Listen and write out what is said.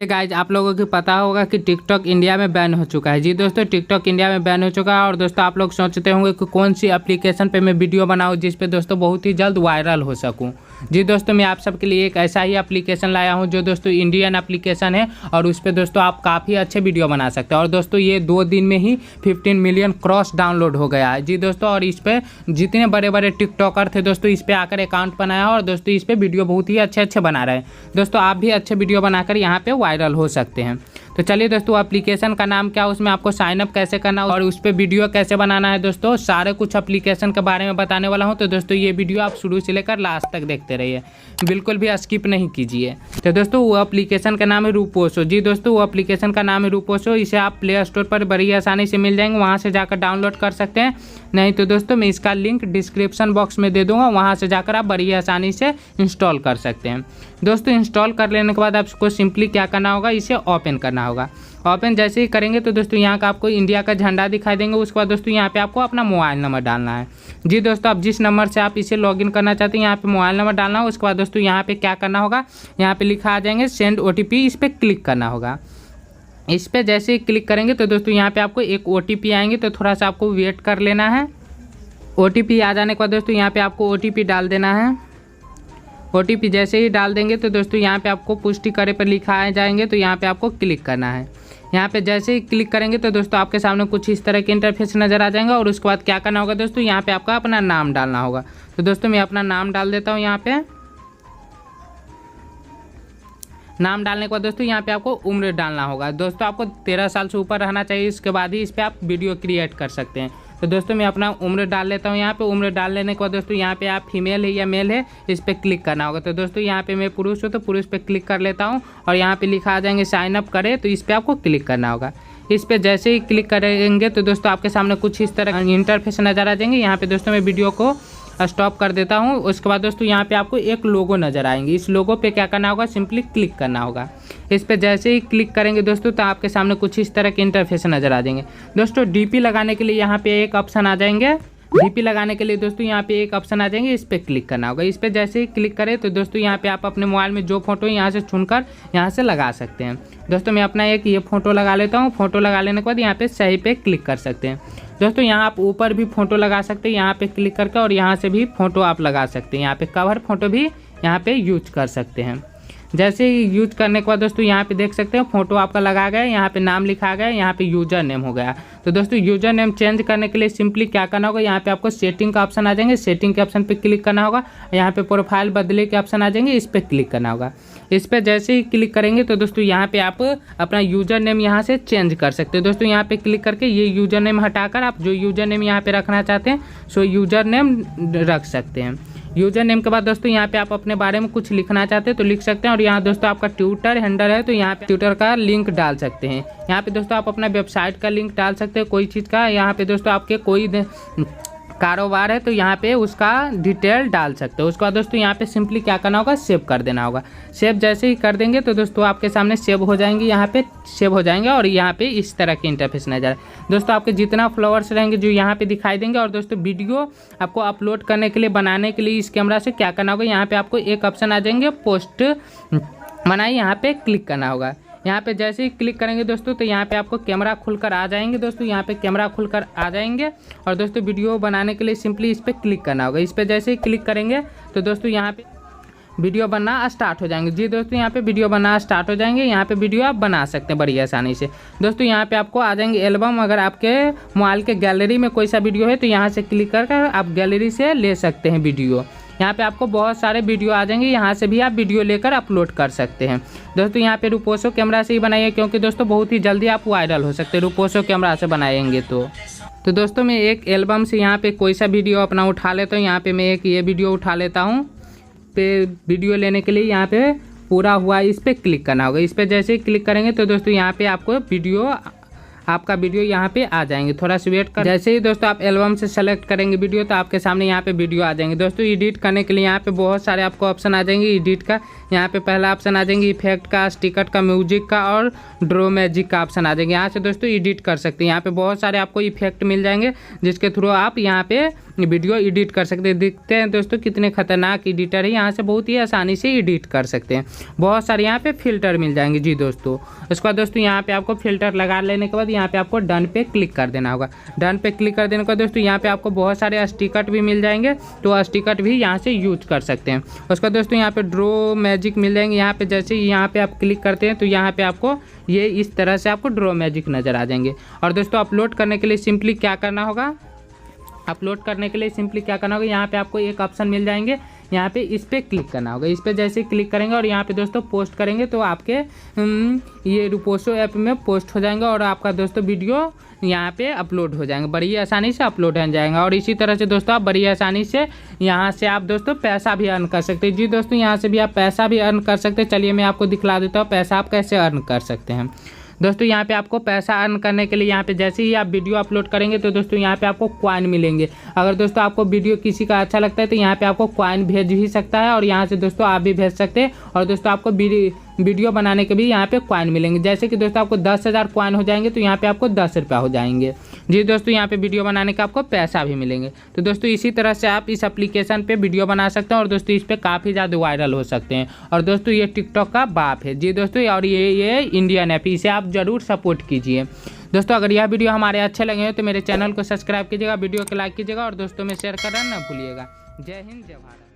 Guys आप लोगों को पता होगा कि टिकटॉक इंडिया में बैन हो चुका है। जी दोस्तों, टिकटॉक इंडिया में बैन हो चुका है। और दोस्तों आप लोग सोचते होंगे कि कौन सी एप्लीकेशन पे मैं वीडियो बनाऊं जिस पे दोस्तों बहुत ही जल्द वायरल हो सकूं। जी दोस्तों, मैं आप सबके लिए एक ऐसा ही एप्लीकेशन लाया हूं जो दोस्तों इंडियन एप्लीकेशन है और उस पर दोस्तों आप काफ़ी अच्छे वीडियो बना सकते हैं। और दोस्तों ये 2 दिन में ही 15 मिलियन क्रॉस डाउनलोड हो गया है। जी दोस्तों, और इस पर जितने बड़े बड़े टिकटॉकर थे दोस्तों इस पर आकर अकाउंट बनाया और दोस्तों इस पर वीडियो बहुत ही अच्छे बना रहे हैं। दोस्तों आप भी अच्छे वीडियो बनाकर यहाँ पे वायरल हो सकते हैं। तो चलिए दोस्तों, एप्लीकेशन का नाम क्या है, उसमें आपको साइन अप कैसे करना है और उस पर वीडियो कैसे बनाना है दोस्तों सारे कुछ एप्लीकेशन के बारे में बताने वाला हूं। तो दोस्तों ये वीडियो आप शुरू से लेकर लास्ट तक देखते रहिए, बिल्कुल भी स्किप नहीं कीजिए। तो दोस्तों वो एप्लीकेशन का नाम है रोपोसो। जी दोस्तों, वो एप्लीकेशन का नाम है रोपोसो। इसे आप प्ले स्टोर पर बड़ी आसानी से मिल जाएंगे, वहाँ से जाकर डाउनलोड कर सकते हैं। नहीं तो दोस्तों मैं इसका लिंक डिस्क्रिप्शन बॉक्स में दे दूंगा, वहाँ से जाकर आप बड़ी आसानी से इंस्टॉल कर सकते हैं। दोस्तों इंस्टॉल कर लेने के बाद आपको सिंपली क्या करना होगा, इसे ओपन करना होगा। ओपन जैसे ही करेंगे तो दोस्तों यहाँ का आपको इंडिया का झंडा दिखाई देंगे। उसके बाद दोस्तों यहाँ पे आपको अपना मोबाइल नंबर डालना है। जी दोस्तों, आप जिस नंबर से आप इसे लॉगिन करना चाहते हैं यहाँ पे मोबाइल नंबर डालना होगा। उसके बाद दोस्तों यहाँ पे क्या करना होगा, यहाँ पे लिखा आ जाएंगे सेंड OTP, इस पर क्लिक करना होगा। इस पर जैसे ही क्लिक करेंगे तो दोस्तों यहाँ पे आपको एक OTP आएंगे, तो थोड़ा सा आपको वेट कर लेना है। OTP आ जाने के बाद दोस्तों यहाँ पे आपको OTP डाल देना है। OTP जैसे ही डाल देंगे तो दोस्तों यहाँ पे आपको पुष्टि करे पर लिखा आ जाएंगे, तो यहाँ पे आपको क्लिक करना है। यहाँ पे जैसे ही क्लिक करेंगे तो दोस्तों आपके सामने कुछ इस तरह के इंटरफेस नज़र आ जाएंगे। और उसके बाद क्या करना होगा दोस्तों, यहाँ पे आपका अपना नाम डालना होगा। तो दोस्तों मैं अपना नाम डाल देता हूँ। यहाँ पे नाम डालने के बाद दोस्तों यहाँ पे आपको उम्र डालना होगा। दोस्तों आपको 13 साल से ऊपर रहना चाहिए, इसके बाद ही इस पर आप वीडियो क्रिएट कर सकते हैं। तो दोस्तों मैं अपना उम्र डाल लेता हूँ। यहाँ पे उम्र डाल लेने के बाद दोस्तों यहाँ पे आप फीमेल है या मेल है, इस पर क्लिक करना होगा। तो दोस्तों यहाँ पे मैं पुरुष हूँ तो पुरुष पे क्लिक कर लेता हूँ और यहाँ पे लिखा आ जाएंगे साइन अप करें, तो इस पर आपको क्लिक करना होगा। इस पर जैसे ही क्लिक करेंगे तो दोस्तों आपके सामने कुछ इस तरह इंटरफेस नज़र आ जाएंगे। यहाँ पे दोस्तों मैं वीडियो को स्टॉप कर देता हूँ। उसके बाद दोस्तों यहाँ पे आपको एक लोगो नज़र आएंगे, इस लोगो पे क्या करना होगा, सिंपली क्लिक करना होगा। इस पे जैसे ही क्लिक करेंगे दोस्तों तो आपके सामने कुछ इस तरह के इंटरफेस नज़र आ जाएंगे। दोस्तों DP लगाने के लिए यहाँ पे एक ऑप्शन आ जाएंगे। DP लगाने के लिए दोस्तों यहाँ पे एक ऑप्शन आ जाएंगे, इस पर क्लिक करना होगा। इस पर जैसे ही क्लिक करें तो दोस्तों यहाँ पे आप अपने मोबाइल में जो फोटो है यहाँ से चुनकर यहाँ से लगा सकते हैं। दोस्तों मैं अपना एक ये फ़ोटो लगा लेता हूँ। फोटो लगा लेने के बाद यहाँ पे सही पे क्लिक कर सकते हैं। दोस्तों यहाँ आप ऊपर भी फ़ोटो लगा सकते हैं, यहाँ पे क्लिक करके, और यहाँ से भी फ़ोटो आप लगा सकते हैं। यहाँ पे कवर फ़ोटो भी यहाँ पे यूज कर सकते हैं। जैसे ही यूज करने के बाद दोस्तों यहाँ पे देख सकते हैं फोटो आपका लगा गया, यहाँ पे नाम लिखा गया, यहाँ पे यूजर नेम हो गया। तो दोस्तों यूजर नेम चेंज करने के लिए सिंपली क्या करना होगा, यहाँ पे आपको सेटिंग का ऑप्शन आ जाएंगे, सेटिंग के ऑप्शन पे क्लिक करना होगा। यहाँ पे प्रोफाइल बदले के ऑप्शन आ जाएंगे, इस पर क्लिक करना होगा। इस पर जैसे ही क्लिक करेंगे तो दोस्तों यहाँ पे आप अपना यूजर नेम यहाँ से चेंज कर सकते हैं। दोस्तों यहाँ पे क्लिक करके ये यूजर नेम हटाकर आप जो यूजर नेम यहाँ पे रखना चाहते हैं सो यूजर नेम रख सकते हैं। यूजर नेम के बाद दोस्तों यहाँ पे आप अपने बारे में कुछ लिखना चाहते हैं तो लिख सकते हैं। और यहाँ दोस्तों आपका ट्विटर हैंडल है तो यहाँ पे ट्विटर का लिंक डाल सकते हैं। यहाँ पे दोस्तों आप अपना वेबसाइट का लिंक डाल सकते हैं, कोई चीज़ का। यहाँ पे दोस्तों आपके कोई कारोबार है तो यहाँ पे उसका डिटेल डाल सकते हो। उसके बाद दोस्तों यहाँ पे सिंपली क्या करना होगा, सेव कर देना होगा। सेव जैसे ही कर देंगे तो दोस्तों आपके सामने सेव हो जाएंगे, यहाँ पे सेव हो जाएंगे और यहाँ पे इस तरह के इंटरफेस नजर आए। दोस्तों आपके जितना फॉलोअर्स रहेंगे जो यहाँ पे दिखाई देंगे। और दोस्तों वीडियो आपको अपलोड करने के लिए, बनाने के लिए इस कैमरा से क्या करना होगा, यहाँ पे आपको एक ऑप्शन आ जाएंगे पोस्ट बनाइए, यहाँ पे क्लिक करना होगा। यहाँ पे जैसे ही क्लिक करेंगे दोस्तों तो यहाँ पे आपको कैमरा खुलकर आ जाएंगे। दोस्तों यहाँ पे कैमरा खुलकर आ जाएंगे और दोस्तों वीडियो बनाने के लिए सिंपली इस पर क्लिक करना होगा। इस पर जैसे ही क्लिक करेंगे तो दोस्तों यहाँ पे वीडियो बनना स्टार्ट हो जाएंगे। जी दोस्तों यहाँ पे वीडियो बनना स्टार्ट हो जाएंगे। यहाँ पे वीडियो आप बना सकते हैं बड़ी आसानी से। दोस्तों यहाँ पे आपको आ जाएंगे एल्बम। अगर आपके मोबाइल के गैलरी में कोई सा वीडियो है तो यहाँ से क्लिक करके आप गैलरी से ले सकते हैं वीडियो। यहाँ पे आपको बहुत सारे वीडियो आ जाएंगे, यहाँ से भी आप वीडियो लेकर अपलोड कर सकते हैं। दोस्तों यहाँ पे रोपोसो कैमरा से ही बनाइए, क्योंकि दोस्तों बहुत ही जल्दी आप वायरल हो सकते हैं रोपोसो कैमरा से बनाएंगे तो दोस्तों मैं एक एल्बम से यहाँ पे कोई सा वीडियो अपना उठा लेता हूँ। यहाँ पे मैं एक ये वीडियो उठा लेता हूँ। पे वीडियो लेने के लिए यहाँ पे पूरा हुआ इस पर क्लिक करना होगा। इस पर जैसे ही क्लिक करेंगे तो दोस्तों यहाँ पे आपको वीडियो, आपका वीडियो यहाँ पे आ जाएंगे। थोड़ा सा वेट कर। जैसे ही दोस्तों आप एल्बम से सेलेक्ट करेंगे वीडियो तो आपके सामने यहाँ पे वीडियो आ जाएंगे। दोस्तों एडिट करने के लिए यहाँ पे बहुत सारे आपको ऑप्शन आ जाएंगे एडिट का। यहाँ पे पहला ऑप्शन आ जाएंगे इफेक्ट का, स्टिकर का, म्यूजिक का और ड्रो मैजिक का ऑप्शन आ जाएंगे। यहाँ से दोस्तों एडिट कर सकते हैं। यहाँ पे बहुत सारे आपको इफेक्ट मिल जाएंगे जिसके थ्रू आप यहाँ पे वीडियो एडिट कर सकते हैं। देखते हैं दोस्तों कितने खतरनाक एडिटर है, यहाँ से बहुत ही आसानी से एडिट कर सकते हैं। बहुत सारे यहाँ पे फिल्टर मिल जाएंगे जी दोस्तों। उसके बाद दोस्तों यहाँ पे आपको फिल्टर लगा लेने के बाद यहाँ पे आपको डन पे क्लिक कर देना होगा। डन पे क्लिक कर देने के बाद दोस्तों यहाँ पे आपको बहुत सारे स्टिकर भी मिल जाएंगे, तो स्टिकर भी यहाँ से यूज कर सकते हैं। उसके बाद दोस्तों यहाँ पे ड्रॉ मैजिक मिल जाएंगे। यहाँ पे जैसे यहाँ पे आप क्लिक करते हैं तो यहाँ पे आपको ये इस तरह से आपको ड्रॉ मैजिक नज़र आ जाएंगे। और दोस्तों अपलोड करने के लिए सिंपली क्या करना होगा, यहाँ पे आपको एक ऑप्शन मिल जाएंगे, यहाँ पे इस पर क्लिक करना होगा। इस पर जैसे क्लिक करेंगे और यहाँ पे दोस्तों पोस्ट करेंगे तो आपके ये रोपोसो ऐप में पोस्ट हो जाएंगे और आपका दोस्तों वीडियो यहाँ पे अपलोड हो जाएंगे, बड़ी आसानी से अपलोड हो जाएगा। और इसी तरह से दोस्तों आप बड़ी आसानी से यहाँ से आप दोस्तों पैसा भी अर्न कर सकते हैं जी दोस्तों। यहाँ से भी आप पैसा भी अर्न कर सकते हैं। चलिए मैं आपको दिखला देता हूँ पैसा आप कैसे अर्न कर सकते हैं। दोस्तों यहाँ पे आपको पैसा अर्न करने के लिए यहाँ पे जैसे ही आप वीडियो अपलोड करेंगे तो दोस्तों यहाँ पे आपको कॉइन मिलेंगे। अगर दोस्तों आपको वीडियो किसी का अच्छा लगता है तो यहाँ पे आपको कॉइन भेज भी सकता है और यहाँ से दोस्तों आप भी भेज सकते हैं। और दोस्तों आपको वीडियो बनाने के भी यहाँ पे कॉइन मिलेंगे। जैसे कि दोस्तों आपको 10,000 कॉइन हो जाएंगे तो यहाँ पे आपको 10 रुपया हो जाएंगे जी दोस्तों। यहाँ पे वीडियो बनाने का आपको पैसा भी मिलेंगे। तो दोस्तों इसी तरह से आप इस एप्लीकेशन पे वीडियो बना सकते हैं और दोस्तों इस पे काफ़ी ज़्यादा वायरल हो सकते हैं। और दोस्तों ये टिकटॉक का बाप है जी दोस्तों, और ये इंडियन ऐप, इसे आप ज़रूर सपोर्ट कीजिए दोस्तों। अगर यह वीडियो हमारे अच्छे लगे तो मेरे चैनल को सब्सक्राइब कीजिएगा, वीडियो को लाइक कीजिएगा और दोस्तों में शेयर करना ना भूलिएगा। जय हिंद, जय भारत।